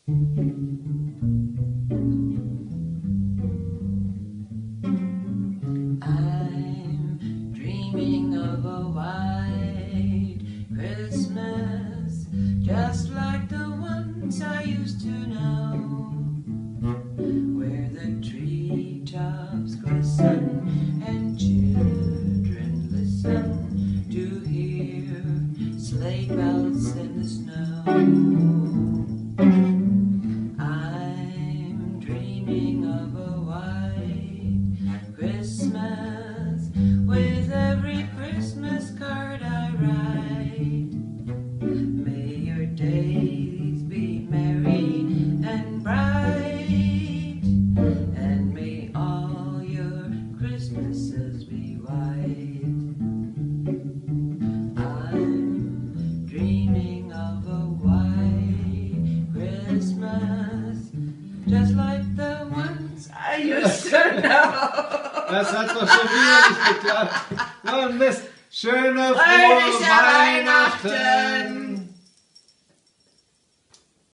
I'm dreaming of a white Christmas, just like the ones I used to know, where the treetops glisten and children listen to hear sleigh bells in the snow. I'm dreaming of a white Christmas, with every Christmas card I write. May your days be merry and bright, and may all your Christmases be white. I'm dreaming of a white Christmas, just like the ones I used to know. Das hat doch schon wieder nicht geklappt. Mann, Mist. Schöne, frohe Fröhliche Weihnachten.